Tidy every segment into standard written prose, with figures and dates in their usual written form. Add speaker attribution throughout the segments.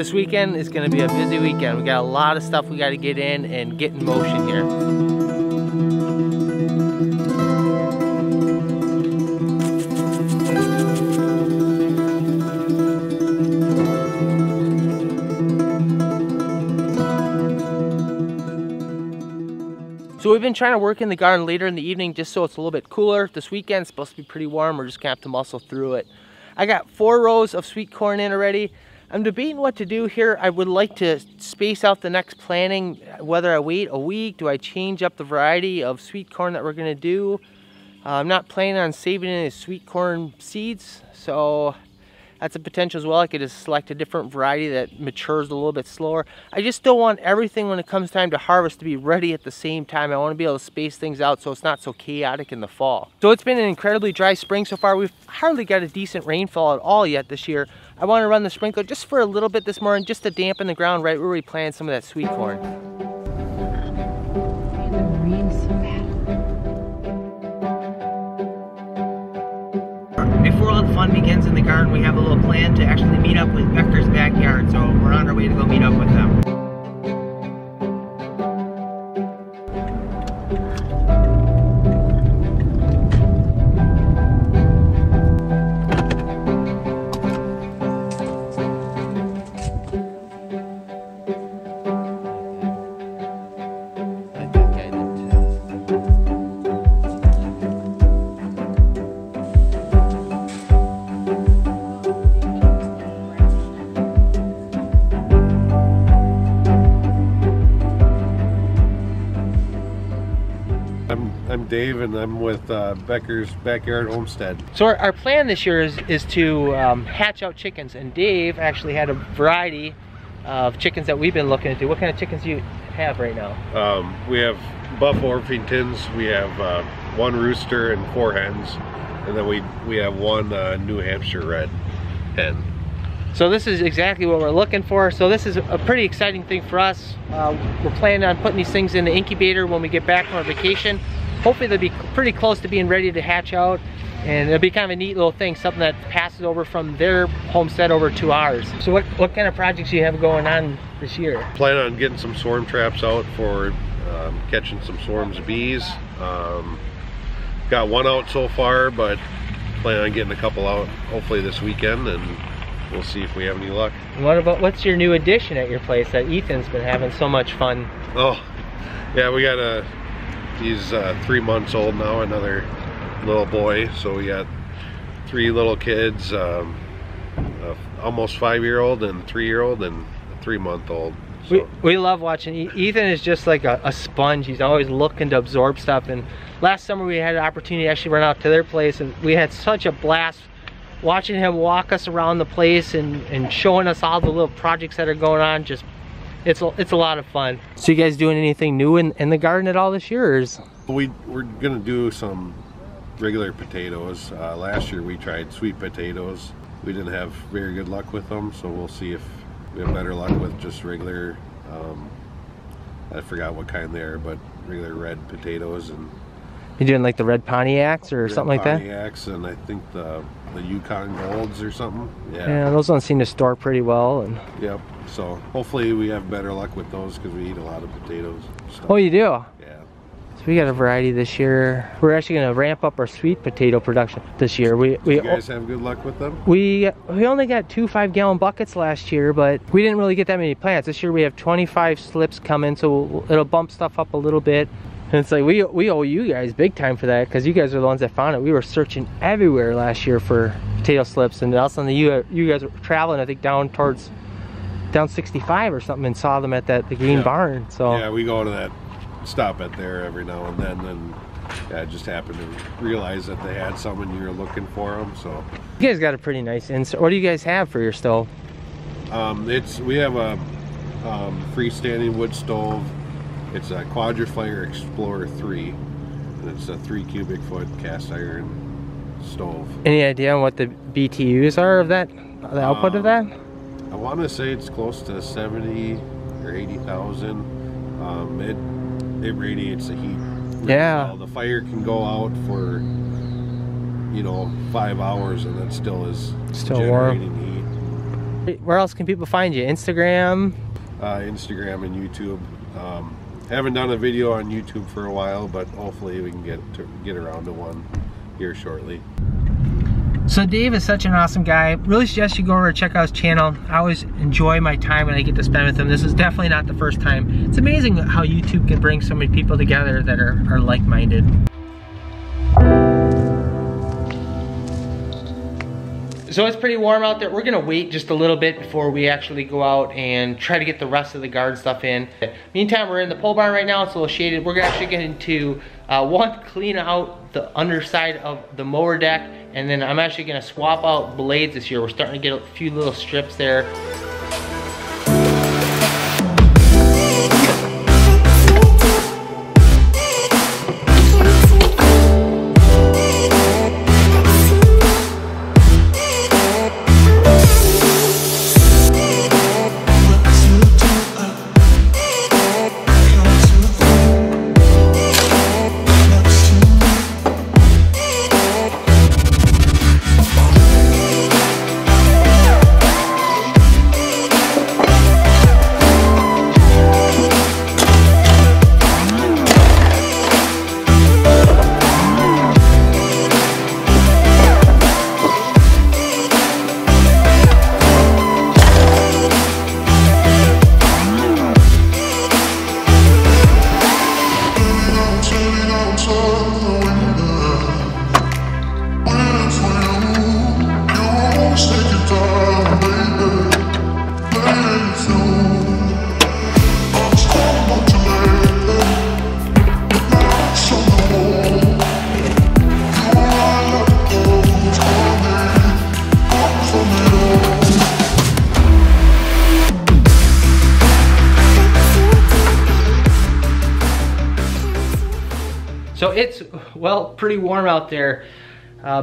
Speaker 1: This weekend is going to be a busy weekend. We got a lot of stuff we got to get in and get in motion here. So we've been trying to work in the garden later in the evening just so it's a little bit cooler. This weekend's supposed to be pretty warm. We're just gonna have to muscle through it. I got 4 rows of sweet corn in already. I'm debating what to do here. I would like to space out the next planting, whether I wait a week, do I change up the variety of sweet corn that we're gonna do. I'm not planning on saving any sweet corn seeds, so that's a potential as well. I could just select a different variety that matures a little bit slower. I just don't want everything when it comes time to harvest to be ready at the same time. I want to be able to space things out so it's not so chaotic in the fall. So it's been an incredibly dry spring so far. We've hardly got a decent rainfall at all yet this year. I want to run the sprinkler just for a little bit this morning, just to dampen the ground right where we planted some of that sweet corn. Before all the fun begins in the garden, we have a little plan to actually meet up with Beckers Backyard, so we're on our way to go meet up with them.
Speaker 2: I'm Dave, and I'm with Beckers Backyard Homestead.
Speaker 1: So our plan this year is to hatch out chickens, and Dave actually had a variety of chickens that we've been looking into. What kind of chickens do you have right now?
Speaker 2: We have Buff Orpingtons, we have 1 rooster and 4 hens, and then we have 1 New Hampshire red hen.
Speaker 1: So this is exactly what we're looking for. So this is a pretty exciting thing for us. We're planning on putting these things in the incubator when we get back from our vacation. Hopefully they'll be pretty close to being ready to hatch out, and it'll be kind of a neat little thing, something that passes over from their homestead over to ours. So what kind of projects do you have going on this year?
Speaker 2: Plan on getting some swarm traps out for catching some swarms of bees. Got 1 out so far, but plan on getting a couple out hopefully this weekend, and we'll see if we have any luck.
Speaker 1: What's your new addition at your place that Ethan's been having so much fun?
Speaker 2: Oh, yeah, we got he's 3 months old now, another little boy. So we got 3 little kids, almost 5-year-old and 3-year-old and a 3-month-old. So.
Speaker 1: We love watching. Ethan is just like a sponge. He's always looking to absorb stuff. And last summer we had an opportunity to actually run out to their place, and we had such a blast watching him walk us around the place and showing us all the little projects that are going on. Just it's a lot of fun. So you guys doing anything new in the garden at all this year? Or is...
Speaker 2: We're gonna do some regular potatoes. Last year we tried sweet potatoes. We didn't have very good luck with them, so we'll see if we have better luck with just regular, I forgot what kind they are, but regular red potatoes. And
Speaker 1: you doing like the red Pontiacs or something like that?
Speaker 2: Pontiacs, and I think the Yukon Golds or something.
Speaker 1: Yeah, those ones seem to store pretty well. And
Speaker 2: yep. So hopefully we have better luck with those because we eat a lot of potatoes. So.
Speaker 1: Oh, you do?
Speaker 2: Yeah.
Speaker 1: So we got a variety this year. We're actually going to ramp up our sweet potato production this year.
Speaker 2: You guys have good luck with them?
Speaker 1: We only got 2 5-gallon buckets last year, but we didn't really get that many plants. This year we have 25 slips coming, so it'll bump stuff up a little bit. And it's like we owe you guys big time for that, because you guys are the ones that found it. We were searching everywhere last year for potato slips, and also you guys were traveling, I think, down 65 or something, and saw them at the green barn. So
Speaker 2: yeah, we go to that, stop at there every now and then, and yeah, I just happened to realize that they had some and you were looking for them. So
Speaker 1: you guys got a pretty nice insert. What do you guys have for your stove?
Speaker 2: We have a freestanding wood stove. It's a Quadrifire Explorer 3, and it's a 3 cubic foot cast iron stove. Any
Speaker 1: idea on what the BTUs are of that, the output of that?
Speaker 2: I want to say it's close to 70 or 80,000. It radiates the heat.
Speaker 1: Yeah.
Speaker 2: Well. The fire can go out for 5 hours, and it still is
Speaker 1: still
Speaker 2: generating
Speaker 1: warm.
Speaker 2: heat.
Speaker 1: Where else can people find you? Instagram?
Speaker 2: Instagram and YouTube. Haven't done a video on YouTube for a while, but hopefully we can get around to one here shortly.
Speaker 1: So Dave is such an awesome guy. Really suggest you go over and check out his channel. I always enjoy my time when I get to spend with him. This is definitely not the first time. It's amazing how YouTube can bring so many people together that are like-minded. So it's pretty warm out there. We're gonna wait just a little bit before we actually go out and try to get the rest of the garden stuff in. Meantime, we're in the pole barn right now. It's a little shaded. We're actually going to clean out the underside of the mower deck, and then I'm actually gonna swap out blades this year. We're starting to get a few little strips there. So it's, well, pretty warm out there.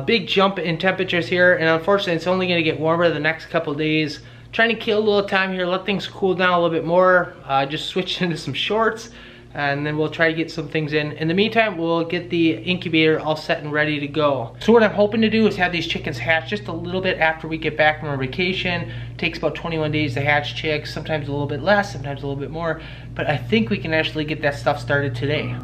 Speaker 1: Big jump in temperatures here, and unfortunately it's only gonna get warmer the next couple days. Trying to kill a little time here, let things cool down a little bit more. Just switched into some shorts, and then we'll try to get some things in. In the meantime, we'll get the incubator all set and ready to go. So what I'm hoping to do is have these chickens hatch just a little bit after we get back from our vacation. It takes about 21 days to hatch chicks, sometimes a little bit less, sometimes a little bit more, but I think we can actually get that stuff started today.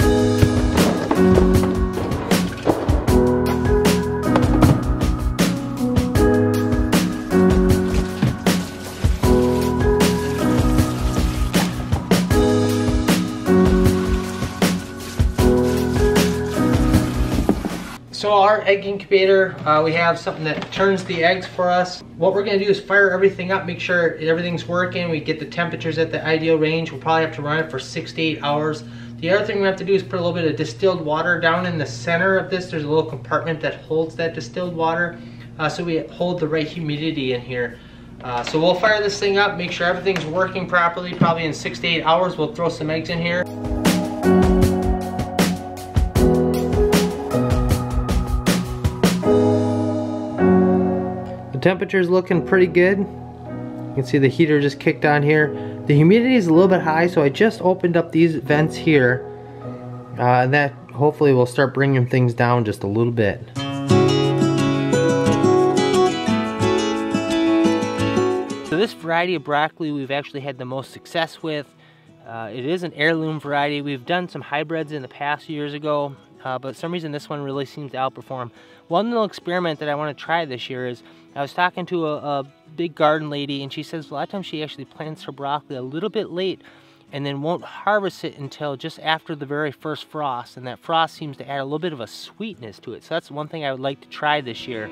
Speaker 1: So our egg incubator, we have something that turns the eggs for us. What we're gonna do is fire everything up, make sure everything's working, we get the temperatures at the ideal range. We'll probably have to run it for 6 to 8 hours. The other thing we have to do is put a little bit of distilled water down in the center of this. There's a little compartment that holds that distilled water, so we hold the right humidity in here. So we'll fire this thing up, make sure everything's working properly. Probably in 6 to 8 hours, we'll throw some eggs in here. The temperature's looking pretty good. You can see the heater just kicked on here. The humidity is a little bit high, so I just opened up these vents here. And that hopefully will start bringing things down just a little bit. So this variety of broccoli we've actually had the most success with. It is an heirloom variety. We've done some hybrids in the past years ago, but for some reason this one really seems to outperform. One little experiment that I want to try this year is, I was talking to a big garden lady, and she says a lot of times she actually plants her broccoli a little bit late and then won't harvest it until just after the very first frost, and that frost seems to add a little bit of a sweetness to it. So that's one thing I would like to try this year.